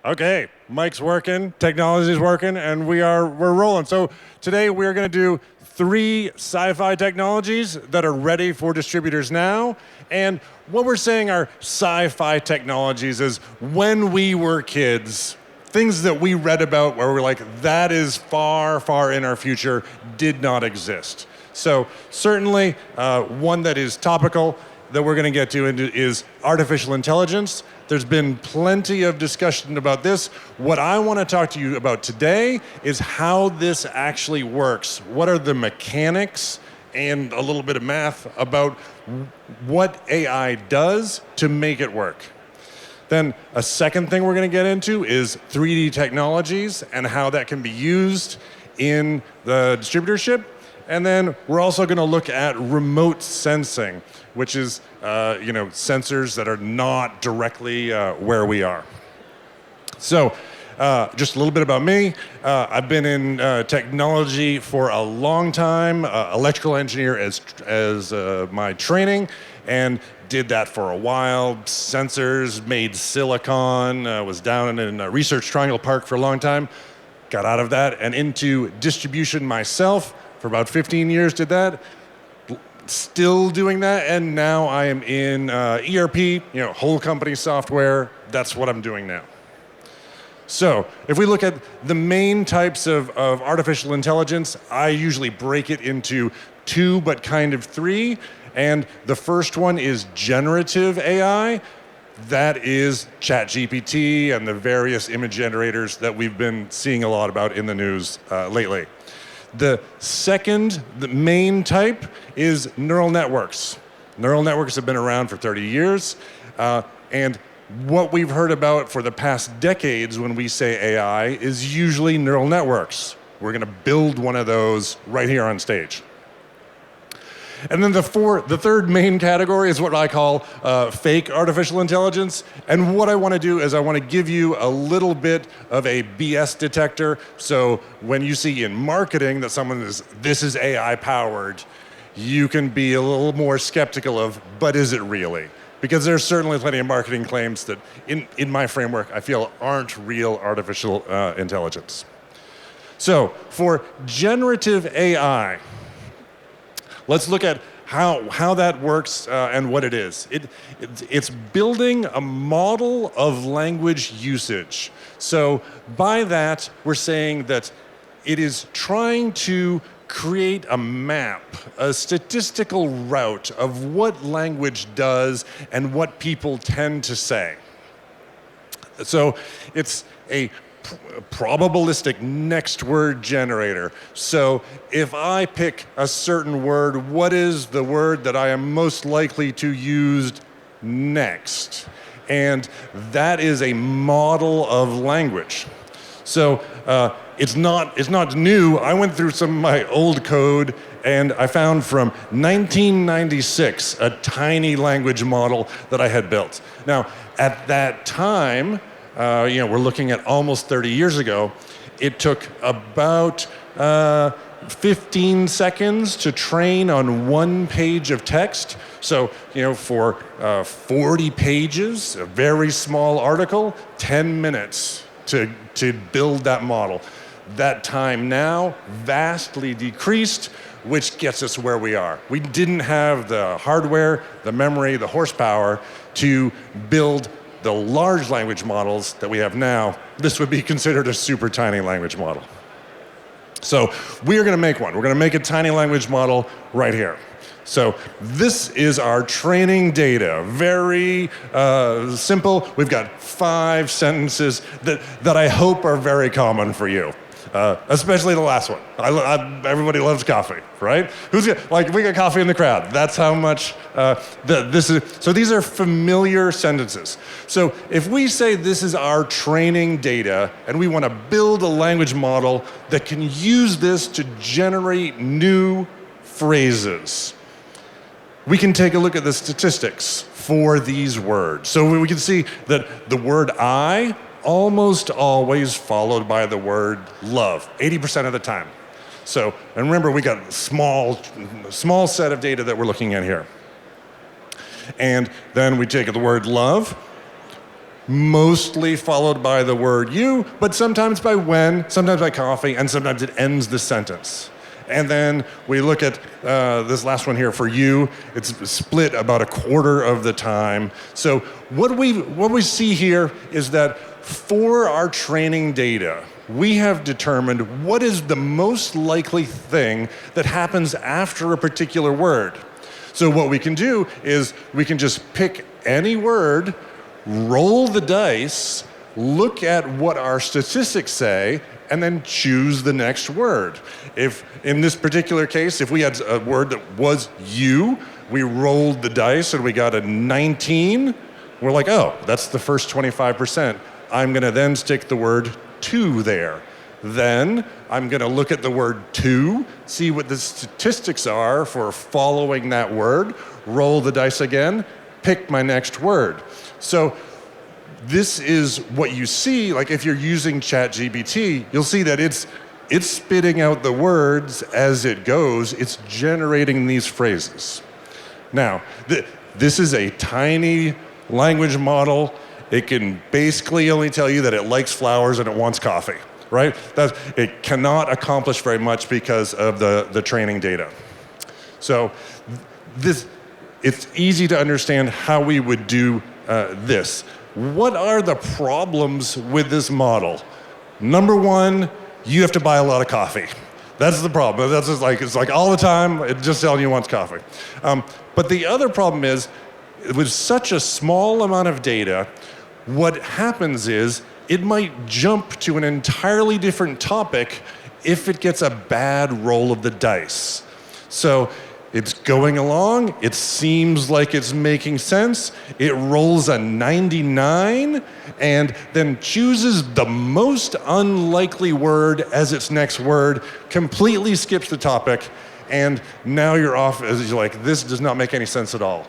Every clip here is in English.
Okay, mic's working, technology's working, and we're rolling. So today we're going to do 3 sci-fi technologies that are ready for distributors now. And what we're saying are sci-fi technologies is when we were kids, things that we read about where we're like, that is far, far in our future, did not exist. So certainly one that is topical that we're going to get to is artificial intelligence. There's been plenty of discussion about this. What I want to talk to you about today is how this actually works. What are the mechanics and a little bit of math about what AI does to make it work. Then a second thing we're going to get into is 3D technologies and how that can be used in the distributorship. And then we're also going to look at remote sensing, which is sensors that are not directly where we are. So just a little bit about me. I've been in technology for a long time, electrical engineer as my training, and did that for a while. Sensors, made silicon, was down in Research Triangle Park for a long time. Got out of that and into distribution myself. For about 15 years did that, still doing that, and now I am in ERP, whole company software. That's what I'm doing now. So if we look at the main types of artificial intelligence, I usually break it into 2, but kind of 3. And the first one is generative AI. That is ChatGPT and the various image generators that we've been seeing a lot about in the news lately. The second, the main type, is neural networks. Neural networks have been around for 30 years. And what we've heard about for the past decades when we say AI is usually neural networks. We're going to build one of those right here on stage. And then the third main category is what I call fake artificial intelligence. And what I want to do is I want to give you a little bit of a BS detector. So when you see in marketing that this is AI powered, you can be a little more skeptical of, but is it really? Because there's certainly plenty of marketing claims that in my framework I feel aren't real artificial intelligence. So for generative AI, let's look at how that works and what it is. It's building a model of language usage. So by that, we're saying that it is trying to create a map, a statistical route of what language does and what people tend to say. So it's a probabilistic next word generator. So if I pick a certain word, what is the word that I am most likely to use next? And that is a model of language. So it's not new. I went through some of my old code and I found from 1996 a tiny language model that I had built. Now, at that time, we're looking at almost 30 years ago, it took about 15 seconds to train on 1 page of text. So, for 40 pages, a very small article, 10 minutes to build that model. That time now vastly decreased, which gets us where we are. We didn't have the hardware, the memory, the horsepower to build the large language models that we have now. This would be considered a super tiny language model. So we are going to make one. We're going to make a tiny language model right here. So this is our training data. Very simple. We've got 5 sentences that I hope are very common for you. Especially the last one. Everybody loves coffee, right? We got coffee in the crowd. That's how much this is. So these are familiar sentences. So if we say this is our training data and we want to build a language model that can use this to generate new phrases, we can take a look at the statistics for these words. So we can see that the word I almost always followed by the word love, 80% of the time. So, and remember, we got a small set of data that we're looking at here. And then we take the word love, mostly followed by the word you, but sometimes by when, sometimes by coffee, and sometimes it ends the sentence. And then we look at this last one here for you. It's split about a quarter of the time. So what we see here is that for our training data, we have determined what is the most likely thing that happens after a particular word. So what we can do is we can just pick any word, roll the dice, look at what our statistics say, and then choose the next word. If, in this particular case, if we had a word that was you, we rolled the dice and we got a 19, we're like, oh, that's the first 25%. I'm gonna then stick the word to there. Then I'm gonna look at the word to, see what the statistics are for following that word, roll the dice again, pick my next word. So this is what you see, like if you're using ChatGPT, you'll see that it's spitting out the words as it goes, it's generating these phrases. Now, this is a tiny language model. It can basically only tell you that it likes flowers and it wants coffee, right? It cannot accomplish very much because of the training data. So it's easy to understand how we would do this. What are the problems with this model? Number one, you have to buy a lot of coffee. That's the problem. That's just like, it's like all the time, it's just telling you it wants coffee. But the other problem is, with such a small amount of data, what happens is it might jump to an entirely different topic if it gets a bad roll of the dice. So it's going along, it seems like it's making sense, it rolls a 99 and then chooses the most unlikely word as its next word, completely skips the topic, and now you're off as you're like, this does not make any sense at all.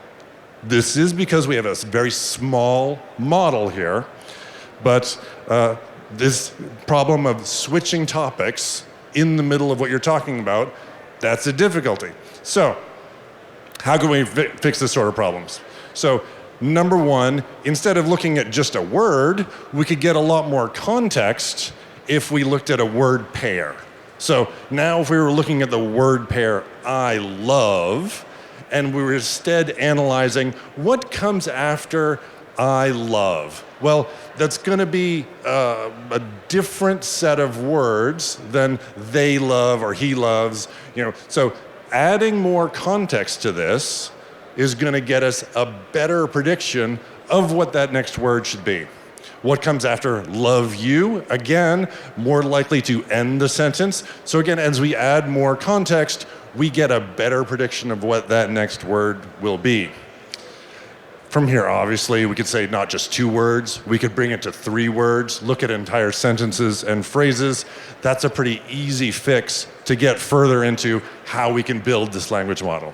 This is because we have a very small model here, but this problem of switching topics in the middle of what you're talking about, that's a difficulty. So, how can we fix this sort of problems? So, number one, instead of looking at just a word, we could get a lot more context if we looked at a word pair. So now if we were looking at the word pair I love, and we were instead analyzing what comes after I love. Well, that's gonna be a different set of words than they love or he loves, So adding more context to this is gonna get us a better prediction of what that next word should be. What comes after love you? Again, more likely to end the sentence. So again, as we add more context, we get a better prediction of what that next word will be. From here, obviously, we could say not just 2 words, we could bring it to 3 words, look at entire sentences and phrases. That's a pretty easy fix to get further into how we can build this language model.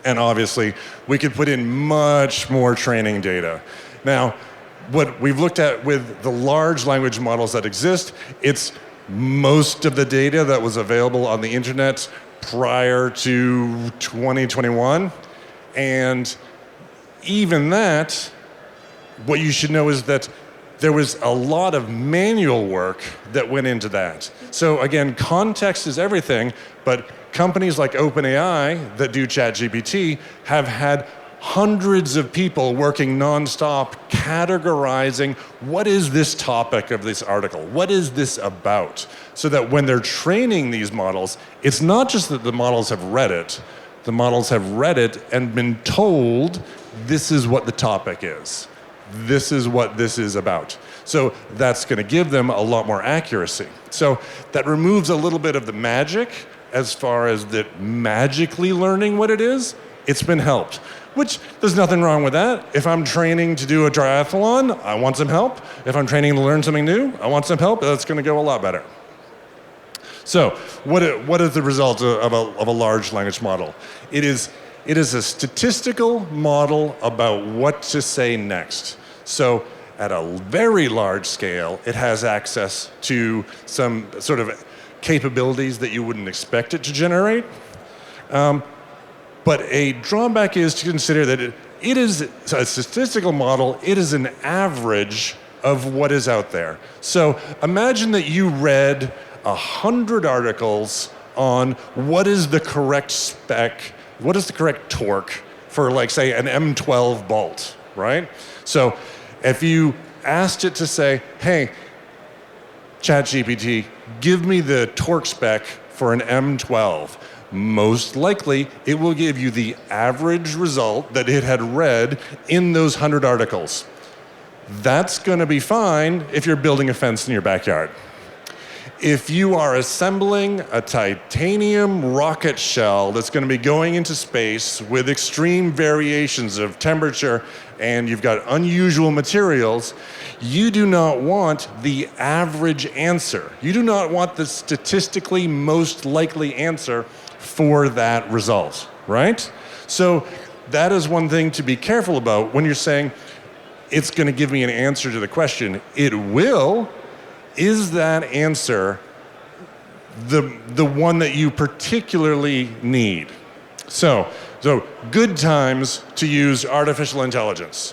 And obviously, we could put in much more training data. Now, what we've looked at with the large language models that exist, it's most of the data that was available on the internet prior to 2021. And even that, what you should know is that there was a lot of manual work that went into that. So again, context is everything, but companies like OpenAI that do ChatGPT have had hundreds of people working nonstop categorizing what is this topic of this article, what is this about, so that when they're training these models, it's not just that the models have read it, the models have read it and been told this is what the topic is. This is what this is about. So that's going to give them a lot more accuracy. So that removes a little bit of the magic as far as that magically learning what it is. It's been helped, which there's nothing wrong with that. If I'm training to do a triathlon, I want some help. If I'm training to learn something new, I want some help. That's going to go a lot better. So what is the result of a large language model? It is a statistical model about what to say next. So at a very large scale, it has access to some sort of capabilities that you wouldn't expect it to generate. But a drawback is to consider that it is a statistical model. It is an average of what is out there. So imagine that you read 100 articles on what is the correct spec, what is the correct torque for, like, say, an M12 bolt, right? So if you asked it to say, hey, ChatGPT, give me the torque spec for an M12, most likely it will give you the average result that it had read in those 100 articles. That's going to be fine if you're building a fence in your backyard. If you are assembling a titanium rocket shell that's going to be going into space with extreme variations of temperature and you've got unusual materials, you do not want the average answer. You do not want the statistically most likely answer for that result, right? So that is one thing to be careful about when you're saying, it's going to give me an answer to the question. It will. Is that answer the one that you particularly need? So good times to use artificial intelligence.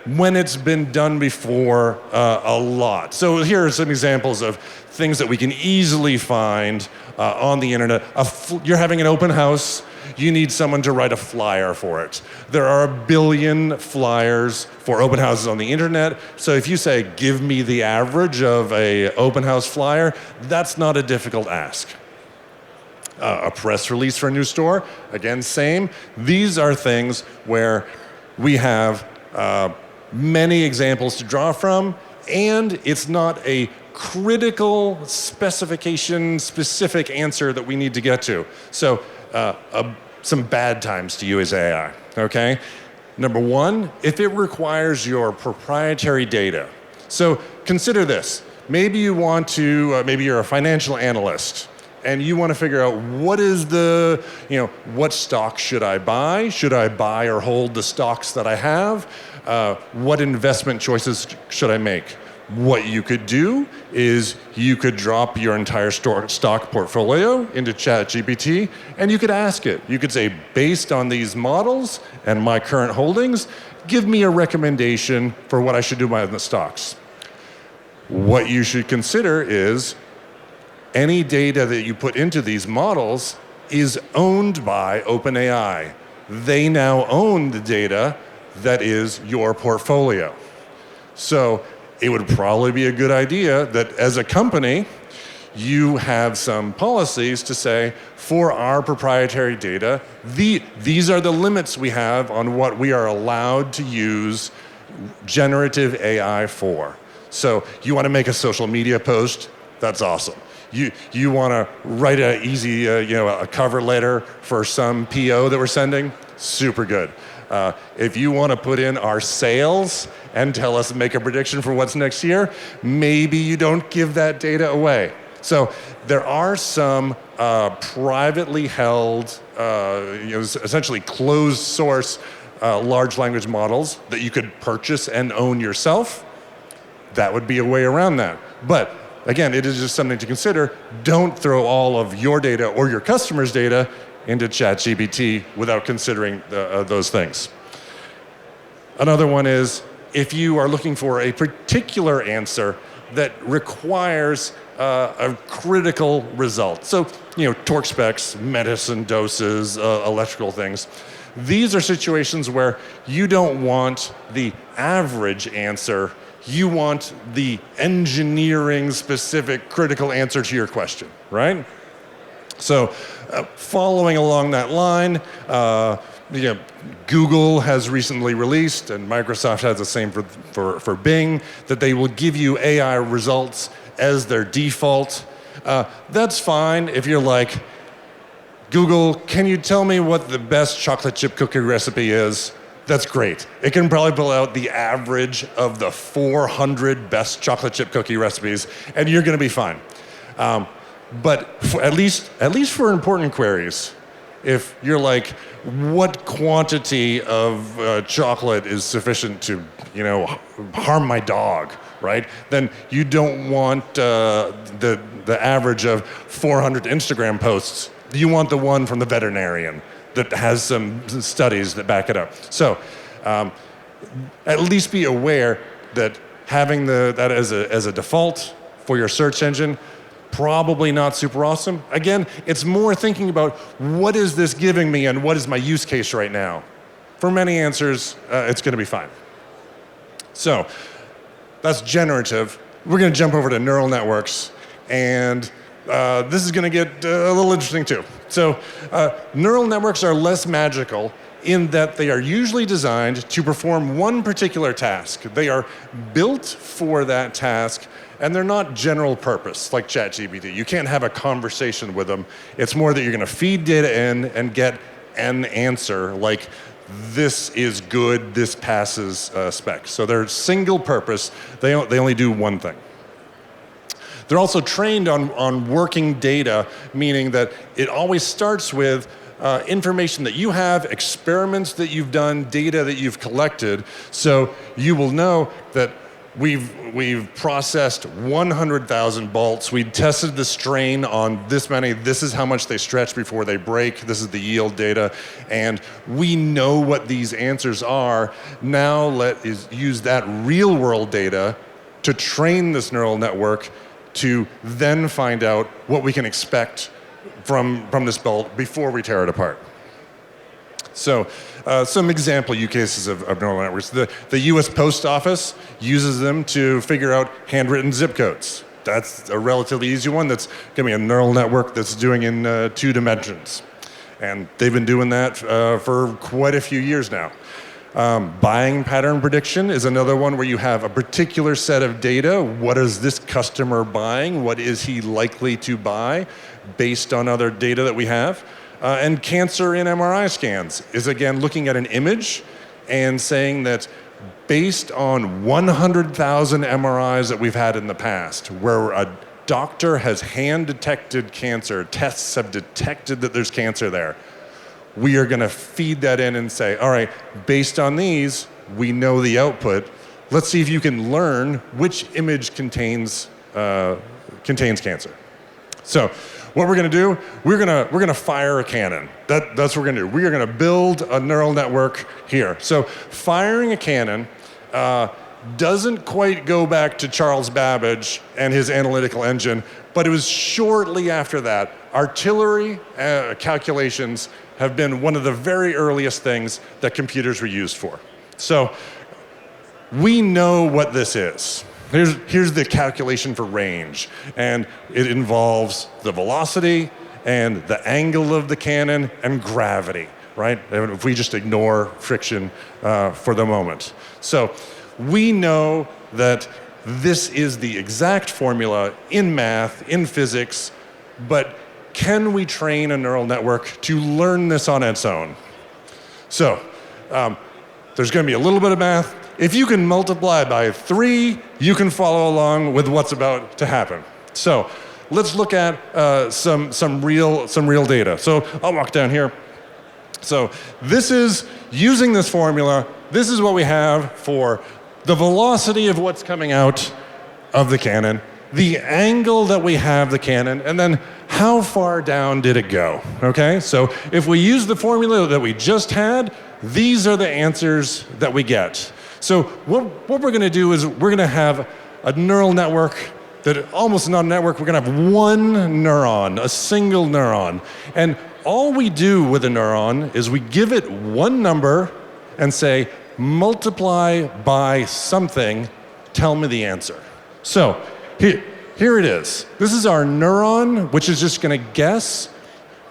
When it's been done before a lot. So here are some examples of things that we can easily find on the internet. You're having an open house. You need someone to write a flyer for it. There are 1 billion flyers for open houses on the internet. So if you say, give me the average of a open house flyer, that's not a difficult ask. A press release for a new store, again, same. These are things where we have many examples to draw from, and it's not a critical specification specific answer that we need to get to. So some bad times to use AI, okay? Number one, if it requires your proprietary data. So consider this. Maybe you want to, maybe you're a financial analyst and you want to figure out what is the, what stock should I buy? Should I buy or hold the stocks that I have? What investment choices should I make? What you could do is you could drop your entire stock portfolio into ChatGPT and you could ask it. You could say, based on these models and my current holdings, give me a recommendation for what I should do with the stocks. What you should consider is any data that you put into these models is owned by OpenAI. They now own the data that is your portfolio. So it would probably be a good idea that as a company, you have some policies to say, for our proprietary data, these are the limits we have on what we are allowed to use generative AI for. So you want to make a social media post? That's awesome. You want to write a easy, a cover letter for some PO that we're sending? Super good. If you want to put in our sales and tell us, make a prediction for what's next year, maybe you don't give that data away. So there are some privately held, essentially closed source large language models that you could purchase and own yourself. That would be a way around that. But again, it is just something to consider. Don't throw all of your data or your customers' data into ChatGPT without considering those things. Another one is if you are looking for a particular answer that requires a critical result. So, torque specs, medicine doses, electrical things. These are situations where you don't want the average answer. You want the engineering specific critical answer to your question, right? So following along that line, Google has recently released, and Microsoft has the same for Bing, that they will give you AI results as their default. That's fine if you're like, Google, can you tell me what the best chocolate chip cookie recipe is? That's great. It can probably pull out the average of the 400 best chocolate chip cookie recipes, and you're going to be fine. But at least for important queries, if you're like, what quantity of chocolate is sufficient to, harm my dog, right? Then you don't want the average of 400 Instagram posts. You want the one from the veterinarian. that has some studies that back it up. So at least be aware that having that as a default for your search engine, probably not super awesome. Again, it's more thinking about what is this giving me and what is my use case right now. For many answers, it's going to be fine. So that's generative. We're going to jump over to neural networks, and this is going to get a little interesting too. So neural networks are less magical in that they are usually designed to perform one particular task. They are built for that task, and they're not general purpose like ChatGPT. You can't have a conversation with them. It's more that you're going to feed data in and get an answer like, this is good, this passes specs. So they're single purpose. They only do one thing. They're also trained on working data, meaning that it always starts with information that you have, experiments that you've done, data that you've collected. So you will know that we've processed 100,000 bolts. We tested the strain on this many. This is how much they stretch before they break. This is the yield data. And we know what these answers are. Now let's use that real world data to train this neural network to then find out what we can expect from this bolt before we tear it apart. So some example use cases of neural networks. The US Post Office uses them to figure out handwritten zip codes. That's a relatively easy one. That's going to be a neural network that's doing in 2 dimensions. And they've been doing that for quite a few years now. Buying pattern prediction is another one where you have a particular set of data. What is this customer buying? What is he likely to buy based on other data that we have? And cancer in MRI scans is, again, looking at an image and saying that based on 100,000 MRIs that we've had in the past, where a doctor has hand-detected cancer, tests have detected that there's cancer there, we are going to feed that in and say, all right, based on these, we know the output. Let's see if you can learn which image contains cancer. So what we're going to do, we're going to fire a cannon. That's what we're going to do. We are going to build a neural network here. So firing a cannon doesn't quite go back to Charles Babbage and his analytical engine, but it was shortly after that. Artillery calculations have been one of the very earliest things that computers were used for. So we know what this is. Here's the calculation for range, and it involves the velocity and the angle of the cannon and gravity, right? If we just ignore friction for the moment. So we know that this is the exact formula in math, in physics, but can we train a neural network to learn this on its own? So there's going to be a little bit of math. If you can multiply by 3, you can follow along with what's about to happen. So let's look at some real data. So I'll walk down here. So this is, using this formula, this is what we have for the velocity of what's coming out of the cannon, the angle that we have the cannon, and then how far down did it go, okay? So if we use the formula that we just had, these are the answers that we get. So what we're going to do is we're going to have a neural network that almost not a network. We're going to have one neuron, a single neuron. And all we do with a neuron is we give it one number and say, multiply by something, tell me the answer. So here it is. This is our neuron, which is just going to guess.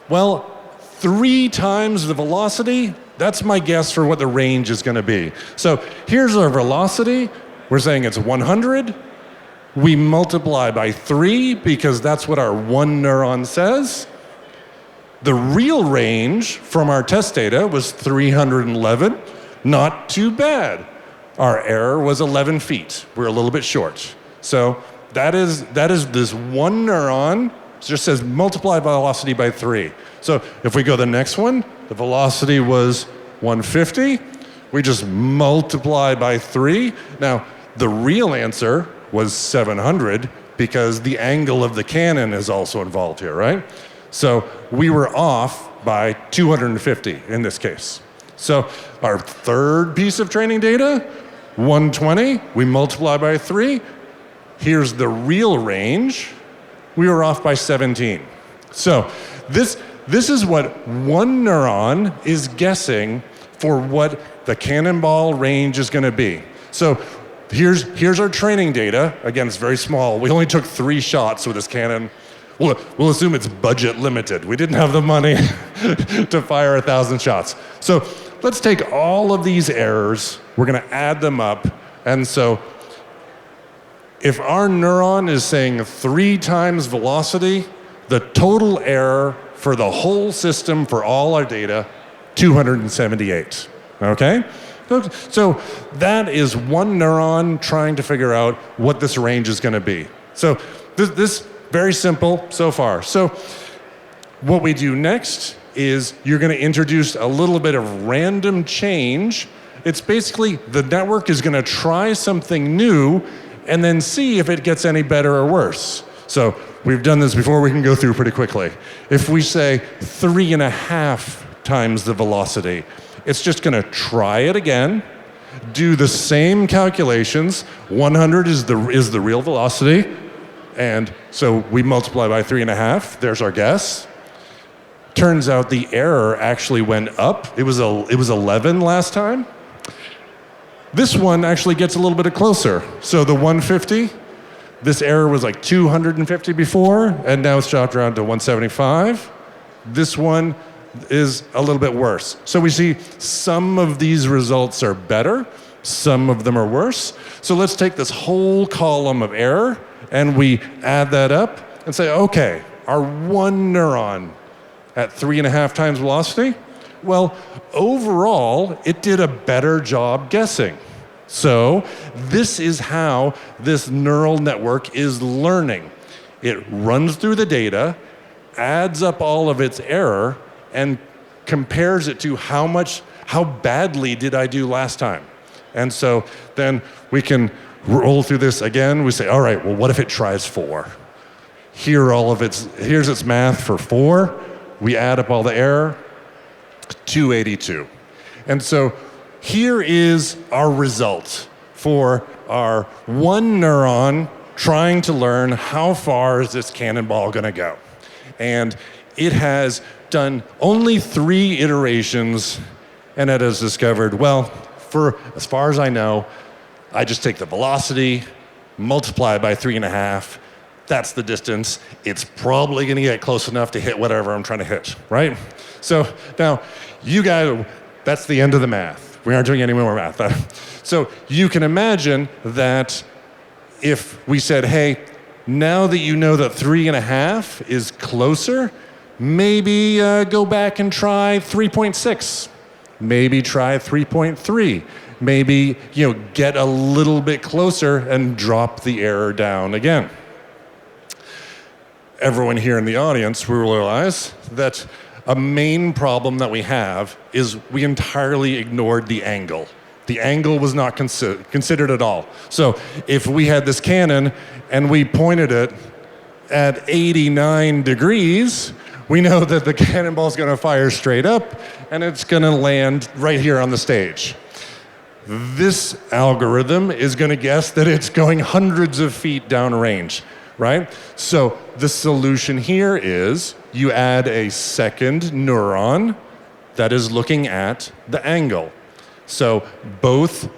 Well, 3 times the velocity, that's my guess for what the range is going to be. So here's our velocity. We're saying it's 100. We multiply by 3 because that's what our one neuron says. The real range from our test data was 311. Not too bad. Our error was 11 feet. We're a little bit short. So that is this one neuron. It just says multiply velocity by 3. So if we go to the next one, the velocity was 150. We just multiply by 3. Now, the real answer was 700 because the angle of the cannon is also involved here, right? So we were off by 250 in this case. So our third piece of training data, 120, we multiply by 3. Here's the real range. We were off by 17. So this is what one neuron is guessing for what the cannonball range is going to be. So here's our training data. Again, it's very small. We only took 3 shots with this cannon. We'll assume it's budget limited. We didn't have the money to fire 1,000 shots. So let's take all of these errors. We're going to add them up. And so if our neuron is saying 3 times velocity, the total error for the whole system for all our data, 278. Okay? So that is one neuron trying to figure out what this range is going to be. So this very simple so far. So what we do next is you're going to introduce a little bit of random change. It's basically the network is going to try something new and then see if it gets any better or worse. So we've done this before, we can go through pretty quickly. If we say 3.5 times the velocity, it's just going to try it again, do the same calculations. 100 is the real velocity, and so we multiply by 3.5. There's our guess. Turns out the error actually went up. It was 11 last time. This one actually gets a little bit closer. So the 150, this error was like 250 before, and now it's dropped around to 175. This one is a little bit worse. So we see some of these results are better, some of them are worse. So let's take this whole column of error and we add that up and say, okay, our one neuron at 3.5 times velocity, well, overall, it did a better job guessing. So this is how this neural network is learning. It runs through the data, adds up all of its error, and compares it to how badly did I do last time. And so then we can roll through this again. We say, all right, well, what if it tries 4? Here's its math for 4. We add up all the error, 282. And so here is our result for our one neuron trying to learn how far is this cannonball going to go. And it has done only 3 iterations, and it has discovered, well, for as far as I know, I just take the velocity, multiply by 3.5. That's the distance. It's probably going to get close enough to hit whatever I'm trying to hit, right? So now, you guys, that's the end of the math. We aren't doing any more math. So you can imagine that if we said, hey, now that you know that 3.5 is closer, maybe go back and try 3.6. Maybe try 3.3. Maybe get a little bit closer and drop the error down again. Everyone here in the audience will realize that a main problem that we have is we entirely ignored the angle. The angle was not considered at all. So if we had this cannon and we pointed it at 89 degrees, we know that the cannonball is going to fire straight up and it's going to land right here on the stage. This algorithm is going to guess that it's going hundreds of feet downrange, right? So the solution here is you add a second neuron that is looking at the angle. So both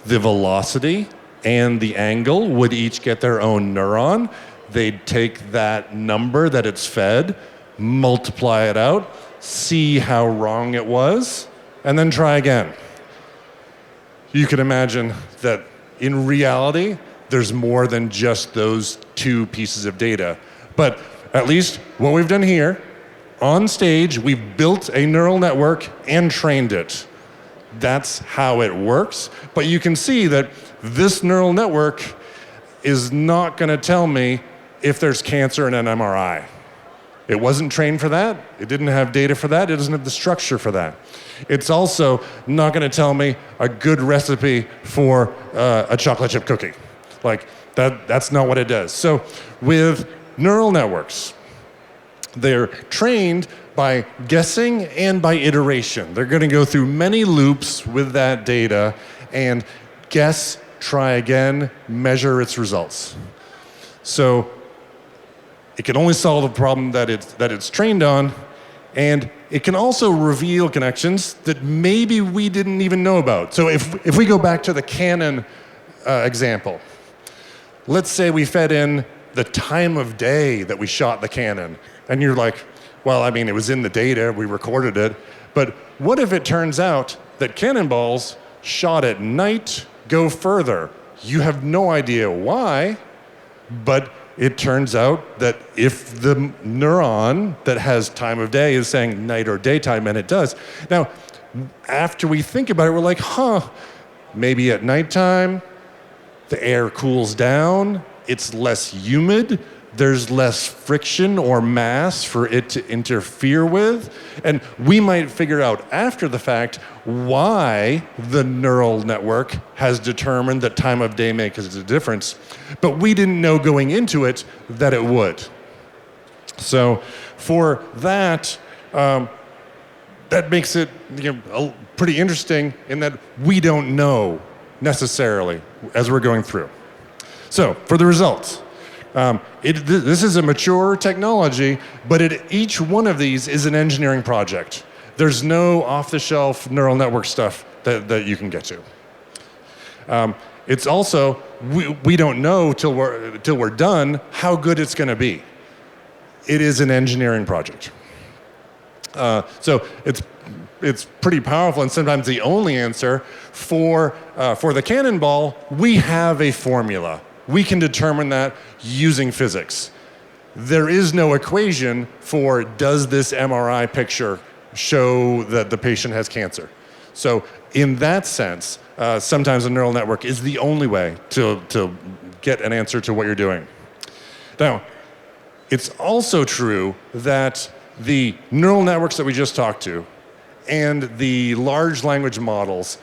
the velocity and the angle would each get their own neuron. They'd take that number that it's fed, multiply it out, see how wrong it was, and then try again. You can imagine that in reality, there's more than just those 2 pieces of data. But at least what we've done here, on stage, we've built a neural network and trained it. That's how it works. But you can see that this neural network is not going to tell me if there's cancer in an MRI. It wasn't trained for that. It didn't have data for that. It doesn't have the structure for that. It's also not going to tell me a good recipe for a chocolate chip cookie. Like that's not what it does. So with neural networks, They're trained by guessing and by iteration. They're going to go through many loops with that data and guess, try again, measure its results. So it can only solve the problem that it's trained on, and it can also reveal connections that maybe we didn't even know about. So if we go back to the Canon example, let's say we fed in the time of day that we shot the Canon, and you're like, well, I mean, it was in the data, we recorded it, but what if it turns out that cannonballs shot at night go further? You have no idea why, but it turns out that if the neuron that has time of day is saying night or daytime, and it does. Now, after we think about it, we're like, maybe at nighttime, the air cools down, it's less humid, there's less friction or mass for it to interfere with, and we might figure out after the fact why the neural network has determined that time of day makes a difference, but we didn't know going into it that it would. So for that, that makes it pretty interesting in that we don't know necessarily as we're going through. So for the results, this is a mature technology, but each one of these is an engineering project. There's no off-the-shelf neural network stuff that you can get to. It's also, we don't know till we're done how good it's going to be. It is an engineering project. So it's pretty powerful, and sometimes the only answer for the cannonball, we have a formula. We can determine that using physics. There is no equation for does this MRI picture show that the patient has cancer. So in that sense, sometimes a neural network is the only way to get an answer to what you're doing. Now, it's also true that the neural networks that we just talked to and the large language models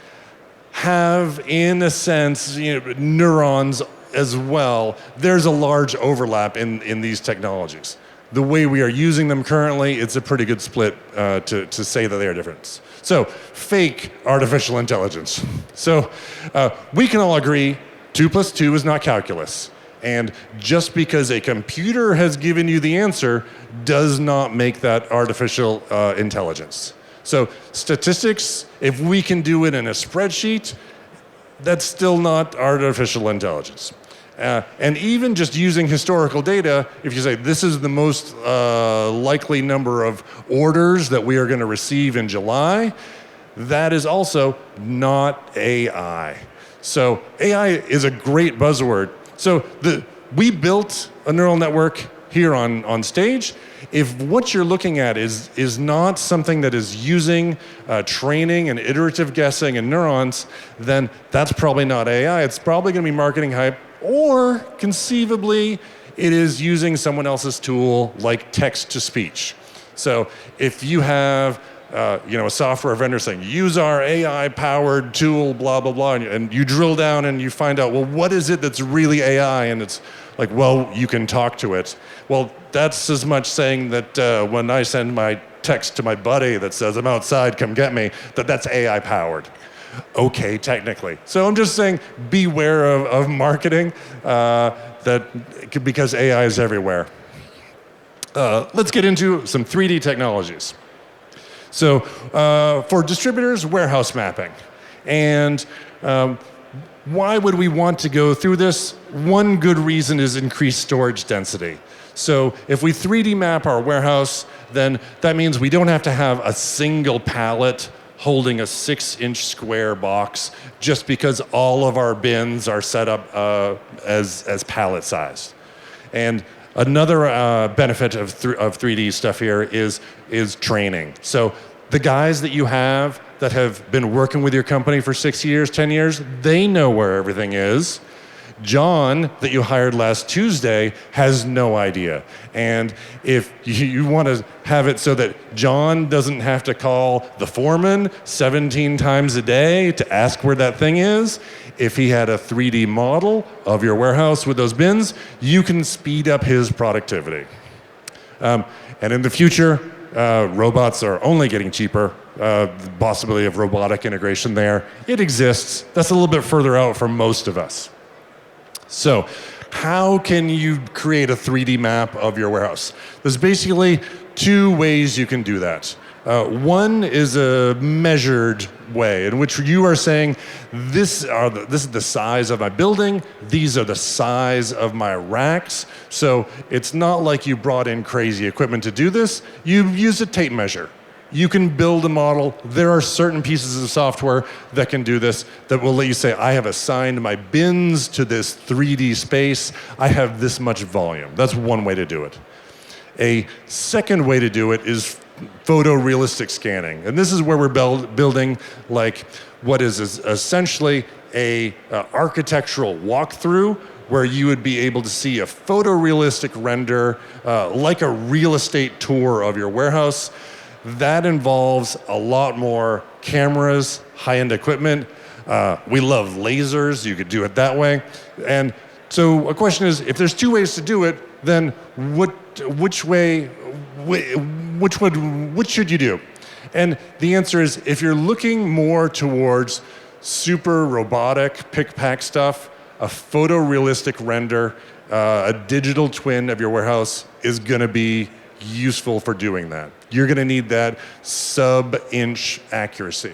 have, in a sense, neurons as well. There's a large overlap in these technologies. The way we are using them currently, it's a pretty good split to say that they are different. So, fake artificial intelligence. So, we can all agree 2 + 2 is not calculus. And just because a computer has given you the answer does not make that artificial intelligence. So, statistics, if we can do it in a spreadsheet, that's still not artificial intelligence. And even just using historical data, if you say this is the most likely number of orders that we are going to receive in July, that is also not AI. So AI is a great buzzword. So we built a neural network here on stage. If what you're looking at is not something that is using training and iterative guessing and neurons, then that's probably not AI. It's probably going to be marketing hype, or conceivably it is using someone else's tool like text-to-speech. So if you have a software vendor saying, use our AI-powered tool, blah, blah, blah, and you drill down and you find out, well, what is it that's really AI? And it's like, well, you can talk to it. Well, that's as much saying that when I send my text to my buddy that says, I'm outside, come get me, that's AI-powered. Okay, technically. So I'm just saying, beware of marketing because AI is everywhere. Let's get into some 3D technologies. So for distributors, warehouse mapping. And why would we want to go through this? One good reason is increased storage density. So if we 3D map our warehouse, then that means we don't have to have a single pallet holding a 6-inch square box just because all of our bins are set up as pallet sized. And another benefit of 3D stuff here is training. So the guys that you have that have been working with your company for 6 years, 10 years, they know where everything is. John, that you hired last Tuesday, has no idea. And if you want to have it so that John doesn't have to call the foreman 17 times a day to ask where that thing is, if he had a 3D model of your warehouse with those bins, you can speed up his productivity. And in the future, robots are only getting cheaper. The possibility of robotic integration there, it exists. That's a little bit further out for most of us. So how can you create a 3D map of your warehouse? There's basically two ways you can do that. One is a measured way in which you are saying, this is the size of my building, these are the size of my racks. So it's not like you brought in crazy equipment to do this. You use a tape measure. You can build a model. There are certain pieces of software that can do this, that will let you say, I have assigned my bins to this 3D space. I have this much volume. That's one way to do it. A second way to do it is photorealistic scanning. And this is where we're building like what is essentially a architectural walkthrough, where you would be able to see a photorealistic render, like a real estate tour of your warehouse. That involves a lot more cameras, high-end equipment. We love lasers. You could do it that way. And so a question is, if there's two ways to do it, then which should you do? And the answer is, if you're looking more towards super robotic pick-pack stuff, a photorealistic render, a digital twin of your warehouse is going to be useful for doing that. You're going to need that sub-inch accuracy.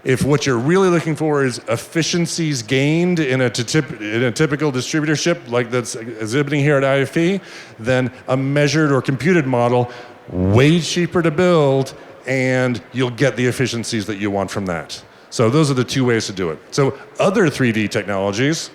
If what you're really looking for is efficiencies gained in a typical distributorship like that's exhibiting here at IFE, then a measured or computed model, way cheaper to build, and you'll get the efficiencies that you want from that. So those are the two ways to do it. So other 3D technologies,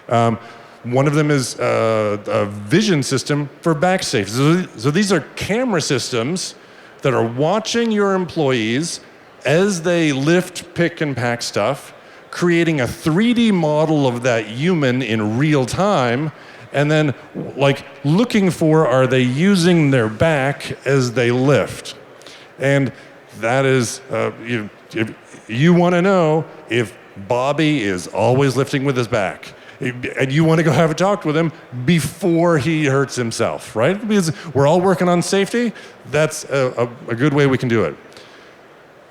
one of them is a vision system for back safes. So these are camera systems that are watching your employees as they lift, pick, and pack stuff, creating a 3D model of that human in real time, and then like looking for, are they using their back as they lift? And that is, you want to know if Bobby is always lifting with his back. And you want to go have a talk with him before he hurts himself, right? Because we're all working on safety. That's a good way we can do it.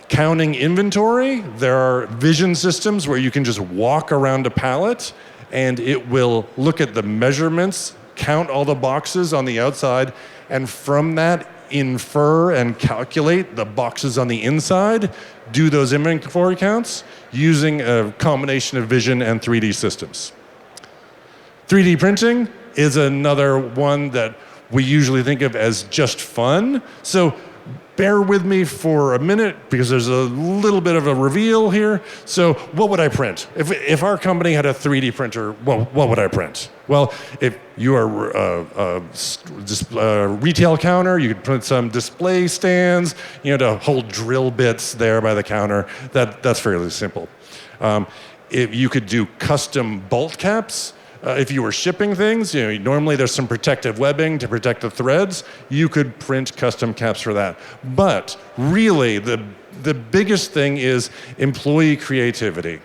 Counting inventory, there are vision systems where you can just walk around a pallet and it will look at the measurements, count all the boxes on the outside, and from that infer and calculate the boxes on the inside, do those inventory counts using a combination of vision and 3D systems. 3D printing is another one that we usually think of as just fun. So bear with me for a minute because there's a little bit of a reveal here. So what would I print? If our company had a 3D printer, what would I print? Well, if you are a retail counter, you could print some display stands, to hold drill bits there by the counter. That's fairly simple. If you could do custom bolt caps, if you were shipping things, normally there's some protective webbing to protect the threads. You could print custom caps for that. But really, the biggest thing is employee creativity.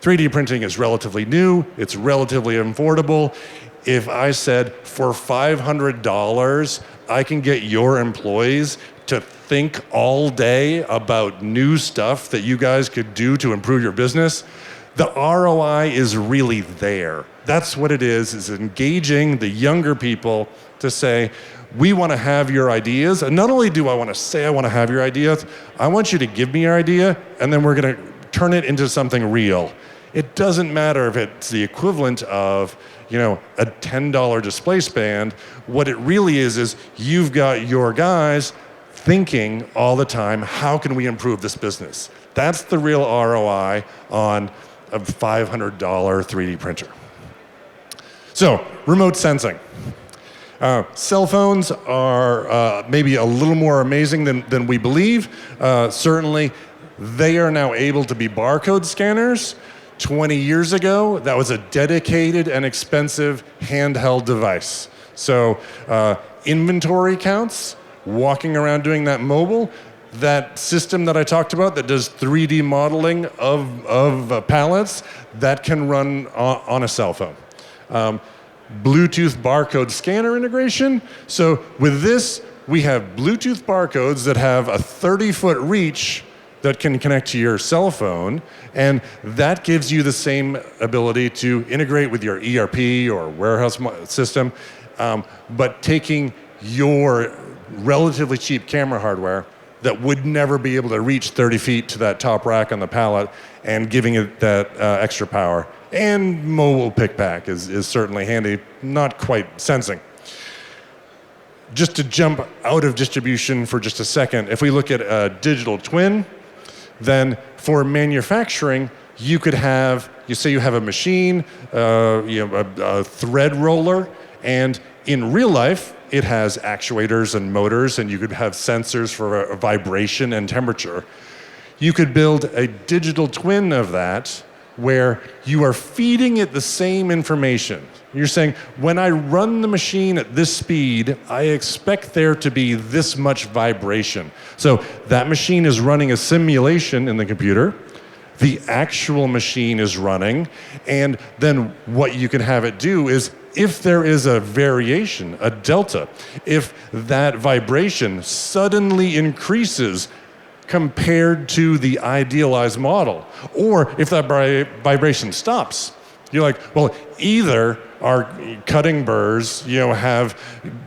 3D printing is relatively new. It's relatively affordable. If I said, for $500, I can get your employees to think all day about new stuff that you guys could do to improve your business, the ROI is really there. That's what it is engaging the younger people to say, we want to have your ideas. And not only do I want to say I want to have your ideas, I want you to give me your idea, and then we're going to turn it into something real. It doesn't matter if it's the equivalent of, a $10 display stand. What it really is you've got your guys thinking all the time, how can we improve this business? That's the real ROI on a $500 3D printer. So, remote sensing. Cell phones are maybe a little more amazing than we believe. Certainly, they are now able to be barcode scanners. 20 years ago, that was a dedicated and expensive handheld device. So, inventory counts, walking around doing that mobile, that system that I talked about that does 3D modeling of pallets, that can run on a cell phone. Bluetooth barcode scanner integration. So with this, we have Bluetooth barcodes that have a 30-foot reach that can connect to your cell phone, and that gives you the same ability to integrate with your ERP or warehouse system, but taking your relatively cheap camera hardware that would never be able to reach 30 feet to that top rack on the pallet and giving it that extra power. And mobile pick pack is certainly handy, not quite sensing. Just to jump out of distribution for just a second, if we look at a digital twin, then for manufacturing, you could have, you say you have a machine, a thread roller, and in real life, it has actuators and motors, and you could have sensors for vibration and temperature. You could build a digital twin of that where you are feeding it the same information. You're saying, when I run the machine at this speed, I expect there to be this much vibration. So that machine is running a simulation in the computer. The actual machine is running. And then what you can have it do is, if there is a variation, a delta, if that vibration suddenly increases compared to the idealized model, or if that vibration stops, you're like, well, either our cutting burrs, have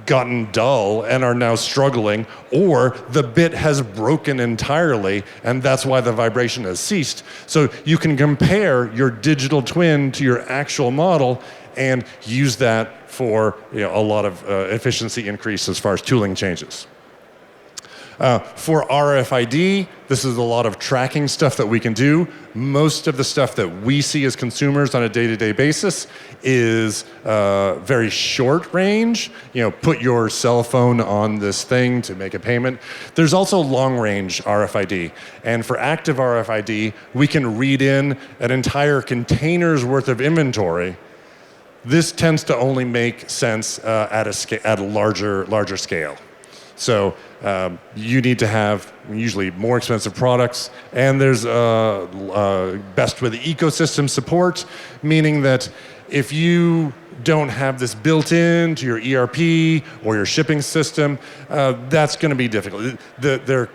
gotten dull and are now struggling, or the bit has broken entirely, and that's why the vibration has ceased. So you can compare your digital twin to your actual model and use that for a lot of efficiency increase as far as tooling changes. For RFID, this is a lot of tracking stuff that we can do. Most of the stuff that we see as consumers on a day-to-day basis is very short range. Put your cell phone on this thing to make a payment. There's also long-range RFID. And for active RFID, we can read in an entire container's worth of inventory. This tends to only make sense at a larger scale. So you need to have usually more expensive products, and there's best with ecosystem support, meaning that if you don't have this built in to your ERP or your shipping system, that's going to be difficult. They're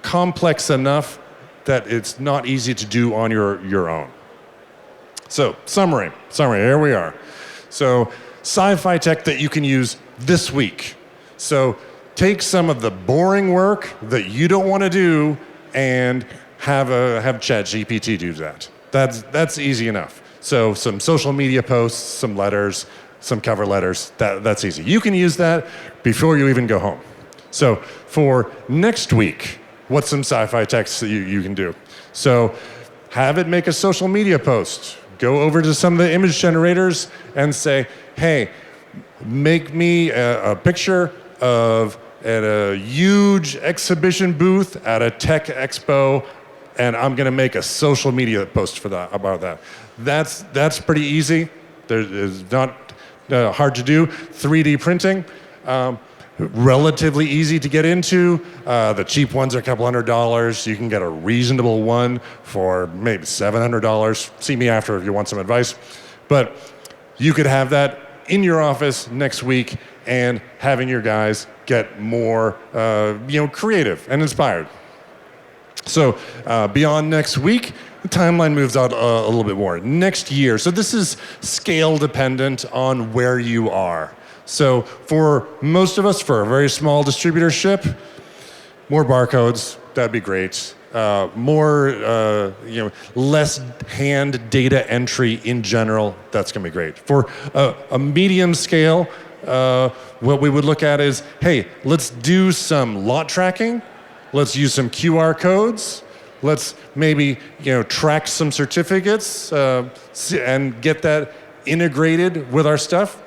complex enough that it's not easy to do on your own. So summary, here we are. So sci-fi tech that you can use this week. So take some of the boring work that you don't want to do and have ChatGPT do that. That's easy enough. So some social media posts, some letters, some cover letters, that's easy. You can use that before you even go home. So for next week, what's some sci-fi texts that you can do? So have it make a social media post. Go over to some of the image generators and say, hey, make me a picture of at a huge exhibition booth at a tech expo, and I'm going to make a social media post for that about that. That's pretty easy. It's not hard to do. 3D printing, relatively easy to get into. The cheap ones are a couple $100. You can get a reasonable one for maybe $700. See me after if you want some advice. But you could have that in your office next week and having your guys get more creative and inspired. So beyond next week, the timeline moves out a little bit more. Next year, so this is scale dependent on where you are. So for most of us, for a very small distributorship, more barcodes, that'd be great. Less hand data entry in general, that's gonna be great. For a medium scale, what we would look at is, hey, let's do some lot tracking. Let's use some QR codes. Let's maybe track some certificates and get that integrated with our stuff.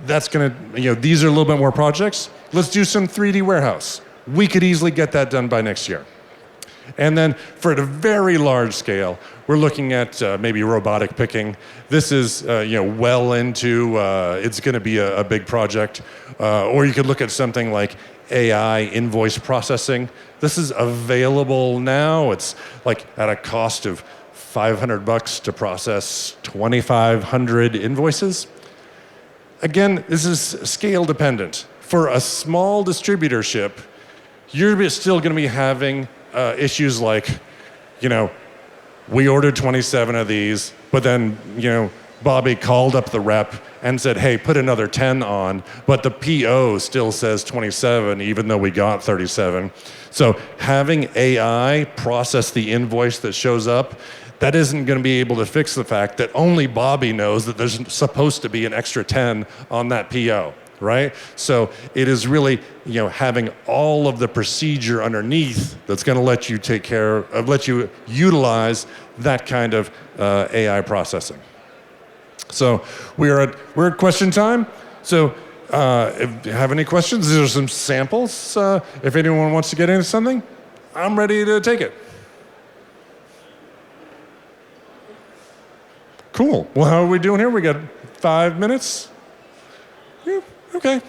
That's gonna, these are a little bit more projects. Let's do some 3D warehouse. We could easily get that done by next year. And then for a very large scale, we're looking at maybe robotic picking. This is well into, it's gonna be a big project. Or you could look at something like AI invoice processing. This is available now. It's like at a cost of $500 to process 2,500 invoices. Again, this is scale dependent. for a small distributorship, you're still going to be having issues like, we ordered 27 of these, but then, Bobby called up the rep and said, hey, put another 10 on, but the PO still says 27, even though we got 37. So having AI process the invoice that shows up, that isn't going to be able to fix the fact that only Bobby knows that there's supposed to be an extra 10 on that PO, right? So it is really, having all of the procedure underneath that's going to let you utilize that kind of AI processing. So we're at question time. So if you have any questions, these are some samples. If anyone wants to get into something, I'm ready to take it. Cool. Well, how are we doing here? We got 5 minutes? Yeah, okay.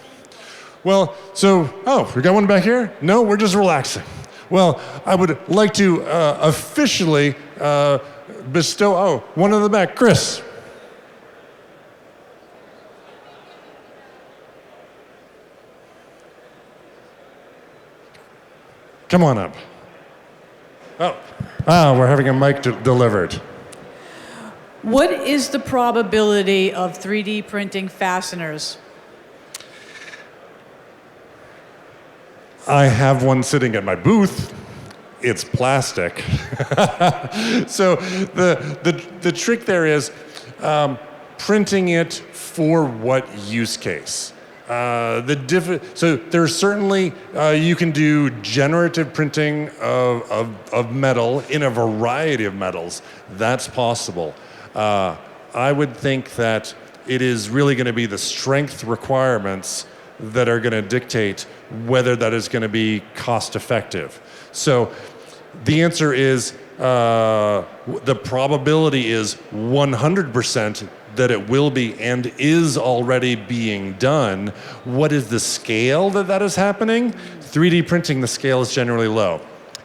Well, we got one back here? No, we're just relaxing. Well, I would like to officially bestow, one in the back, Chris. Come on up. We're having a mic delivered. What is the probability of 3D printing fasteners? I have one sitting at my booth. It's plastic. So the trick there is printing it for what use case? So there's certainly, you can do generative printing of metal in a variety of metals. That's possible. I would think that it is really going to be the strength requirements that are going to dictate whether that is going to be cost effective. So the answer is, the probability is 100% that it will be and is already being done. What is the scale that is happening? 3D printing, the scale is generally low.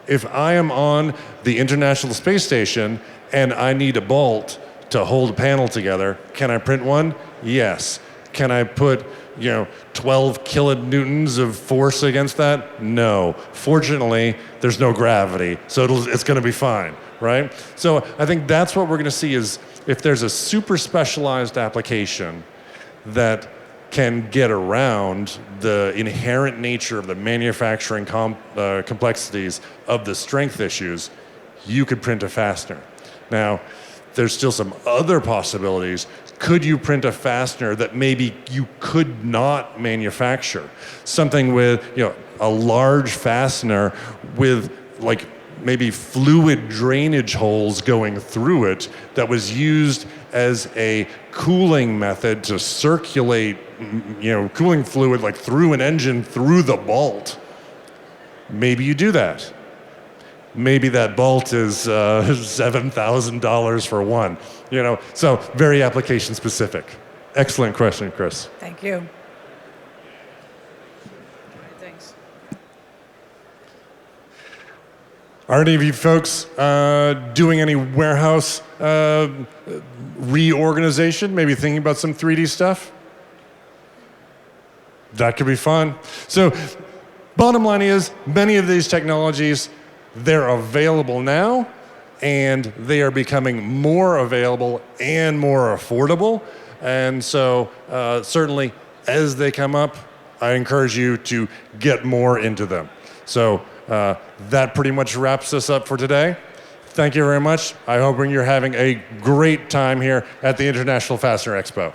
If I am on the International Space Station and I need a bolt to hold a panel together, can I print one? Yes. Can I put 12 kilonewtons of force against that? No. Fortunately, there's no gravity, so it's going to be fine, right? So I think that's what we're going to see is if there's a super specialized application that can get around the inherent nature of the manufacturing complexities of the strength issues, you could print a fastener. Now, there's still some other possibilities. Could you print a fastener that maybe you could not manufacture? Something with, a large fastener with maybe fluid drainage holes going through it that was used as a cooling method to circulate, cooling fluid through an engine through the bolt. Maybe you do that. Maybe that bolt is $7,000 for one. So very application specific. Excellent question, Chris. Thank you. Thanks. Are any of you folks doing any warehouse reorganization? Maybe thinking about some 3D stuff? That could be fun. So bottom line is, many of these technologies, they're available now, and they are becoming more available and more affordable. And so certainly as they come up, I encourage you to get more into them. So that pretty much wraps us up for today. Thank you very much. I hope you're having a great time here at the International Fastener Expo.